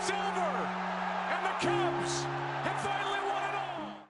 It's over, and the Cubs have finally won it all.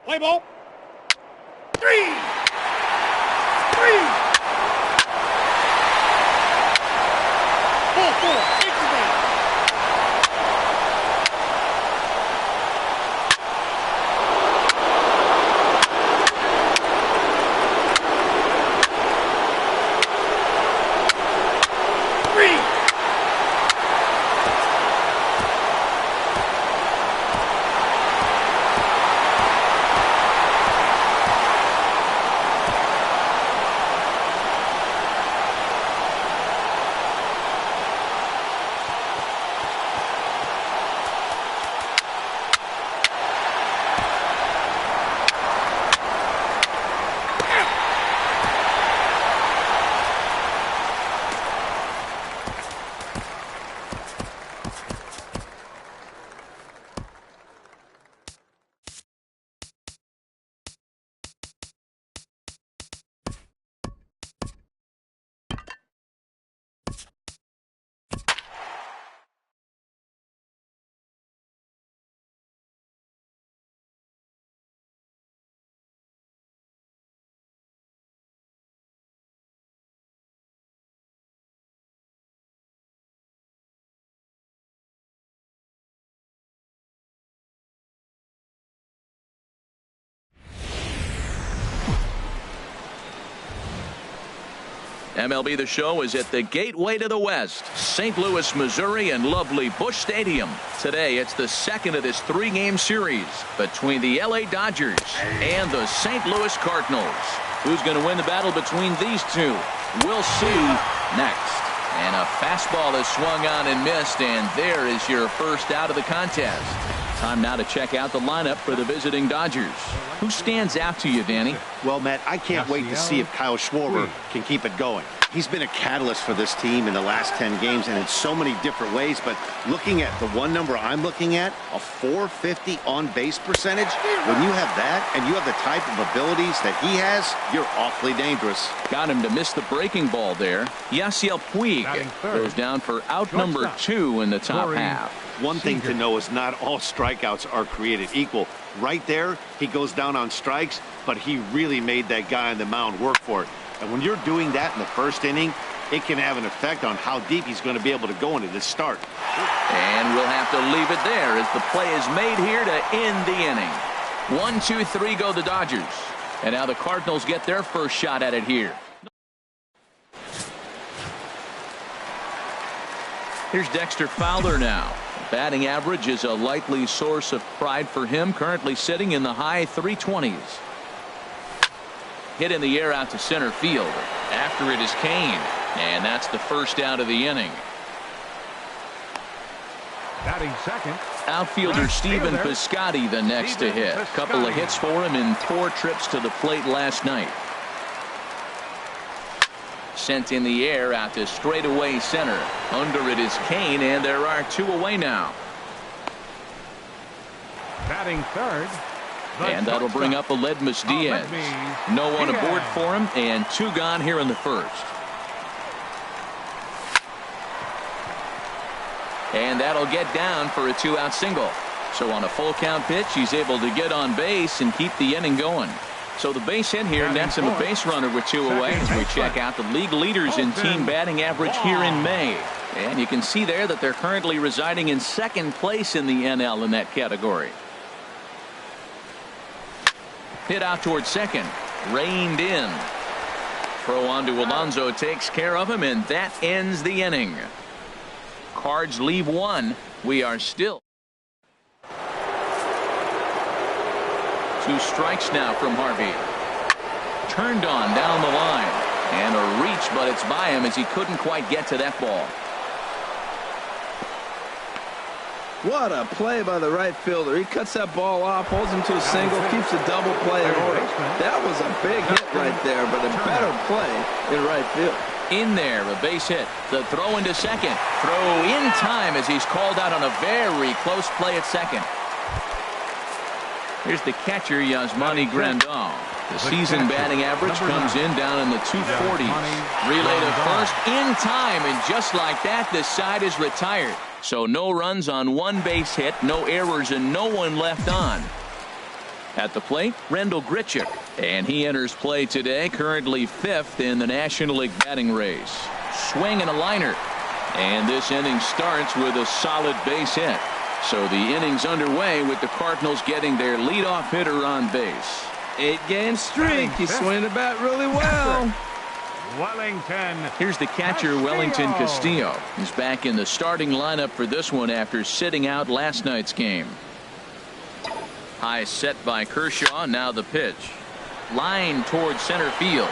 Play ball. 3. 3. 4-4. Take the game. MLB The Show is at the gateway to the West, St. Louis, Missouri, and lovely Busch Stadium. Today, it's the second of this 3-game series between the LA Dodgers and the St. Louis Cardinals. Who's going to win the battle between these two? We'll see next. And a fastball is swung on and missed, and there is your first out of the contest. Time now to check out the lineup for the visiting Dodgers. Who stands out to you, Danny? Well, Matt, I can't wait to see if Kyle Schwarber can keep it going. He's been a catalyst for this team in the last 10 games and in so many different ways. But looking at the one number I'm looking at, a .450 on-base percentage, when you have that and you have the type of abilities that he has, you're awfully dangerous. Got him to miss the breaking ball there. Yasiel Puig goes down for out number 2 in the top half. One thing to know is not all strikeouts are created equal. Right there, he goes down on strikes, but he really made that guy on the mound work for it. And when you're doing that in the first inning, it can have an effect on how deep he's going to be able to go into this start. And we'll have to leave it there as the play is made here to end the inning. 1, 2, 3 go the Dodgers. And now the Cardinals get their first shot at it here. Here's Dexter Fowler now. Batting average is a likely source of pride for him, currently sitting in the high 320s. Hit in the air out to center field. After it is Kane, and that's the first out of the inning. Batting second, Outfielder Stephen Piscotty the next to hit. Couple of hits for him in 4 trips to the plate last night. Sent in the air out to straightaway center. Under it is Kane, and there are 2 away now. Batting third. And that'll bring up Aledmus Diaz. No one aboard for him, and 2 gone here in the first. And that'll get down for a 2-out single. So on a full count pitch, he's able to get on base and keep the inning going. So the base hit here nets him a base runner with 2 away as we check out the league leaders in team batting average here in May. And you can see there that they're currently residing in 2nd place in the NL in that category. Hit out towards second. Reined in. Throw on to Alonso takes care of him, and that ends the inning. Cards leave 1. We are still 2 strikes now from Harvey. Turned on down the line. And a reach, but it's by him as he couldn't quite get to that ball. What a play by the right fielder. He cuts that ball off, holds him to a single, keeps a double play in order. That was a big hit right there, but a better play in right field. In there, a base hit. The throw into second. Throw in time as he's called out on a very close play at second. Here's the catcher, Yasmani Grandal. The season batting average comes in down in the 240s. Relay to first in time, and just like that, the side is retired. So no runs on 1 base hit, no errors, and no one left on. At the plate, Rendell Grichuk, and he enters play today, currently 5th in the National League batting race. Swing and a liner, and this inning starts with a solid base hit. So the inning's underway with the Cardinals getting their leadoff hitter on base. 8-game streak. He's swinging the bat really well. Wellington. Here's the catcher, Wellington Castillo. He's back in the starting lineup for this one after sitting out last night's game. High set by Kershaw. Now the pitch. Line towards center field.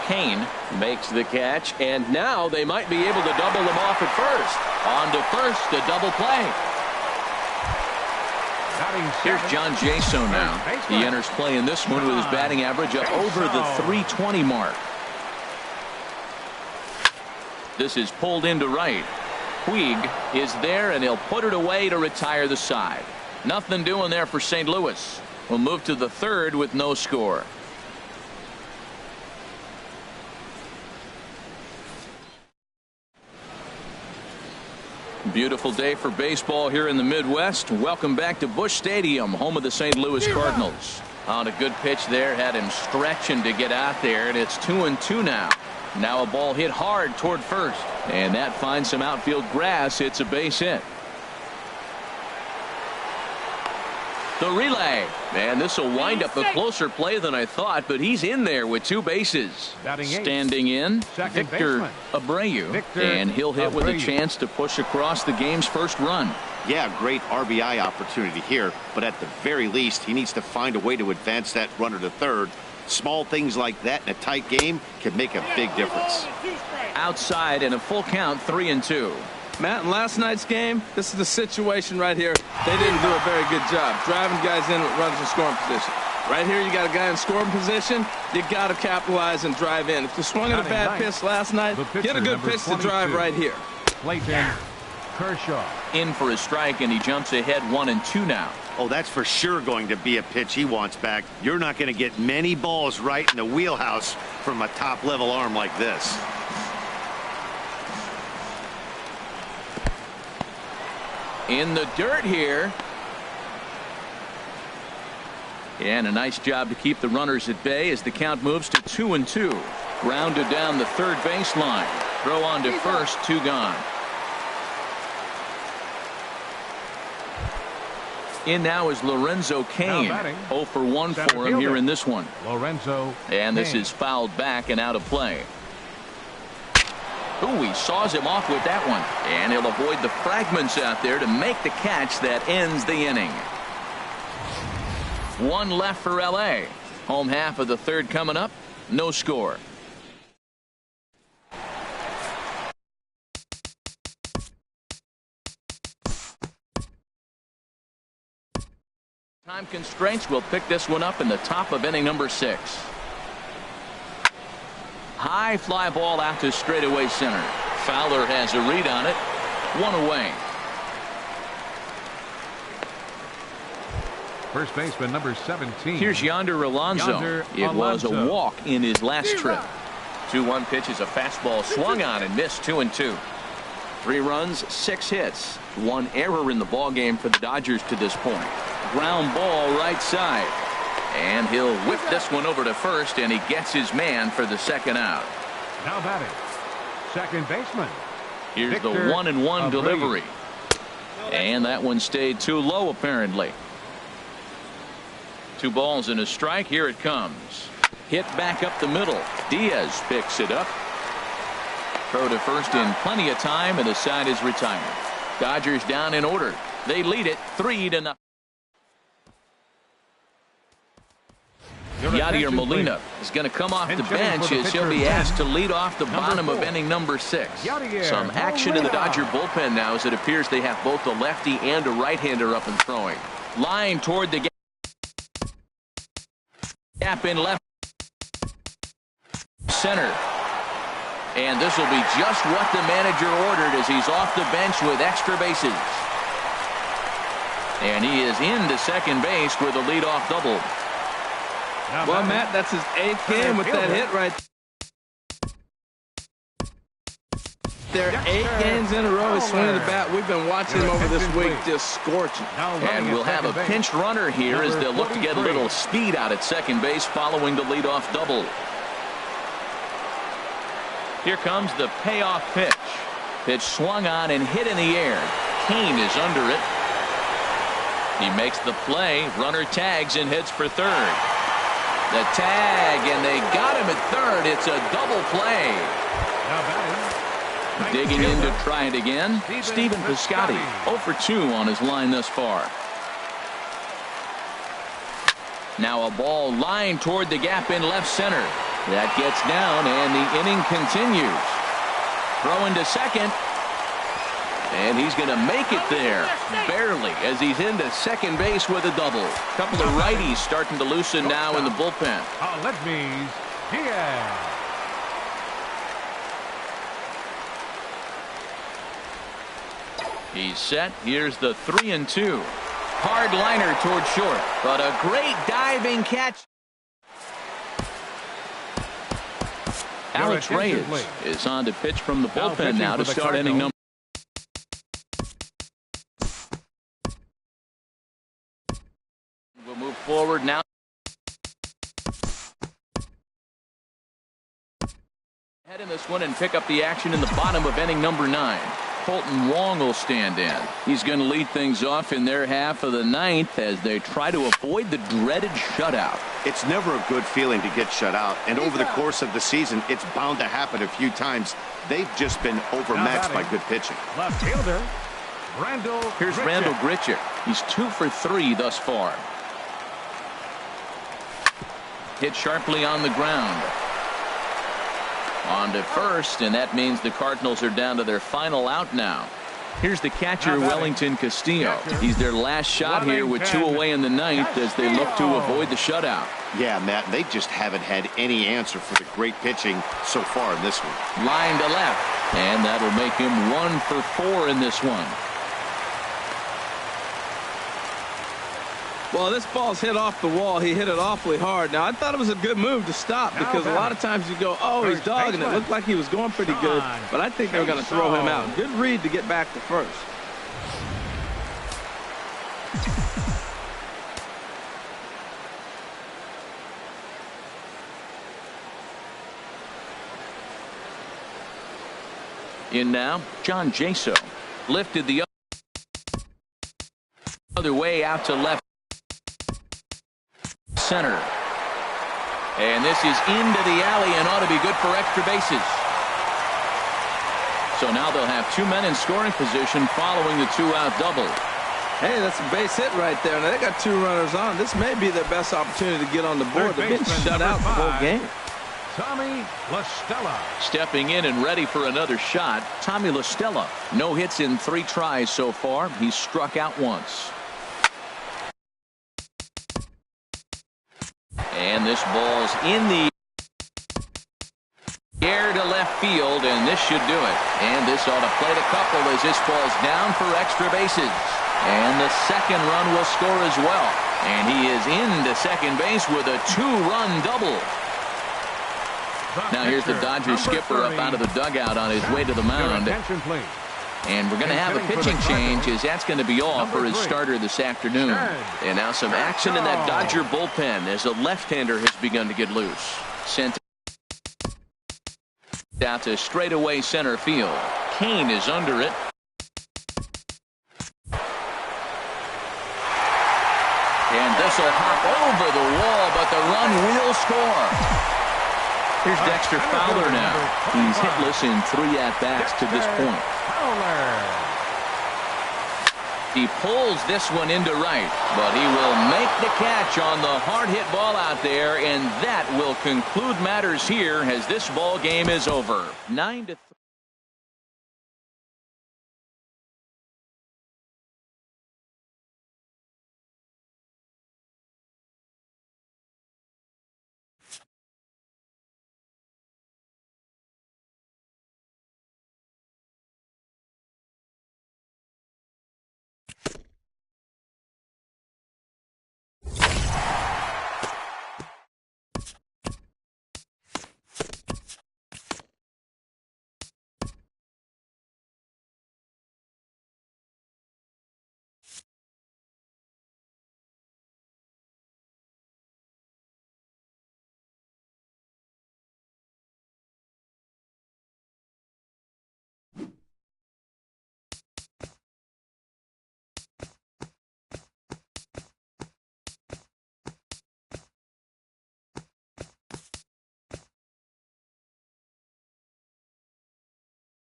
Kane makes the catch, and now they might be able to double him off at first. On to first, a double play. Here's John Jaso now. He enters play in this one with his batting average up over the 320 mark. This is pulled into right. Puig is there, and he'll put it away to retire the side. Nothing doing there for St. Louis. We'll move to the third with no score. Beautiful day for baseball here in the Midwest. Welcome back to Busch Stadium, home of the St. Louis Cardinals. On a good pitch there, had him stretching to get out there, and it's 2-2 now. Now a ball hit hard toward first, and that finds some outfield grass. It's a base hit. The relay, and this will wind up a closer play than I thought, but he's in there with 2 bases. Standing in, Victor Abreu, and he'll hit with a chance to push across the game's first run. Yeah, great RBI opportunity here, but at the very least, he needs to find a way to advance that runner to third. Small things like that in a tight game can make a big difference. Outside and a full count, 3-2. Matt, in last night's game, this is the situation right here. They didn't do a very good job driving guys in with runners in scoring position. Right here, you got a guy in scoring position. You got to capitalize and drive in. If you swung at a bad pitch last night, get a good pitch to drive right here. Clayton Kershaw. In for a strike, and he jumps ahead 1-2 now. Oh, that's for sure going to be a pitch he wants back. You're not going to get many balls right in the wheelhouse from a top-level arm like this. In the dirt here. And a nice job to keep the runners at bay as the count moves to 2-2. Grounded down the third baseline. Throw on to first, 2 gone. In now is Lorenzo Cain. 0 for 1 for him here in this one. Lorenzo. And this is fouled back and out of play. Ooh, he saws him off with that one. And he'll avoid the fragments out there to make the catch that ends the inning. 1 left for LA. Home half of the third coming up. No score. Time constraints will pick this one up in the top of inning number 6. High fly ball out to straightaway center. Fowler has a read on it. 1 away. First baseman number 17. Here's Yonder Alonso. It was a walk in his last trip. 2-1 pitch is a fastball swung on and missed. 2-2. 3 runs, 6 hits. 1 error in the ball game for the Dodgers to this point. Ground ball right side. And he'll whip this one over to first, and he gets his man for the second out. Now batting, second baseman. Here's Victor the 1-1 delivery. Brady. And that one stayed too low, apparently. 2 balls and a strike. Here it comes. Hit back up the middle. Diaz picks it up. Throw to first in plenty of time, and the side is retired. Dodgers down in order. They lead it 3-0. Yadier Molina is going to come off the bench as he'll be asked to lead off the bottom of inning number 6. Some action in the Dodger bullpen now, as it appears they have both a lefty and a right-hander up and throwing. Line toward the gap in left center. And this will be just what the manager ordered, as he's off the bench with extra bases. And he is into second base with a leadoff double. Well, Matt, that's his 8th game with that hit right there. 8 games in a row he's swinging the bat. We've been watching him over this week, just scorching. And we'll have a pinch runner here as they'll look to get a little speed out at second base following the leadoff double. Here comes the payoff pitch. Pitch swung on and hit in the air. Kane is under it. He makes the play. Runner tags and heads for third. The tag, and they got him at third. It's a double play. Digging in to try it again. Stephen Piscotty, 0 for 2 on his line thus far. Now a ball lined toward the gap in left center. That gets down, and the inning continues. Throwing to second. And he's going to make it there, barely, as he's into second base with a double. A couple of righties starting to loosen now in the bullpen. Diaz. He's set. Here's the 3-2. Hard liner toward short, but a great diving catch. Alex Reyes is on to pitch from the bullpen now to start inning number. We'll move forward now. Head in this one and pick up the action in the bottom of inning number 9. Colton Wong will stand in. He's going to lead things off in their half of the 9th as they try to avoid the dreaded shutout. It's never a good feeling to get shut out, and over the course of the season, it's bound to happen a few times. They've just been overmatched by good pitching. Left fielder, Here's Randall Grichuk. He's 2 for 3 thus far. Hit sharply on the ground. On to first, and that means the Cardinals are down to their final out now. Here's the catcher, Wellington Castillo. He's their last shot here with 2 away in the 9th as they look to avoid the shutout. Yeah, Matt, they just haven't had any answer for the great pitching so far in this one. Line to left, and that'll make him 1 for 4 in this one. Well, this ball's hit off the wall. He hit it awfully hard. Now, I thought it was a good move to stop, because a lot of times you go, oh, he's dogging it. Looked like he was going pretty good, but I think they were going to throw him out. Good read to get back to first. In now, John Jaso lifted the other way out to left center. And this is into the alley and ought to be good for extra bases. So now they'll have 2 men in scoring position following the 2-out double. Hey, that's a base hit right there. Now they got 2 runners on. This may be their best opportunity to get on the board. They've been shut out the whole game. Tommy La Stella. Stepping in and ready for another shot, Tommy La Stella. No hits in 3 tries so far. He's struck out once. And this ball's in the air to left field, and this should do it. And this ought to plate a couple as this ball's down for extra bases. And the second run will score as well. And he is into second base with a 2-run double. Now here's the Dodgers skipper up out of the dugout on his way to the mound. And we're going to have a pitching change, as that's going to be all for his starter this afternoon. And now some action in that Dodger bullpen as a left-hander has begun to get loose. Sent out to straightaway center field. Kane is under it. And this will hop over the wall, but the run will score. Here's Dexter Fowler now. He's hitless in 3 at-bats to this point. He pulls this one into right, but he will make the catch on the hard hit ball out there, and that will conclude matters here as this ball game is over. 9-3.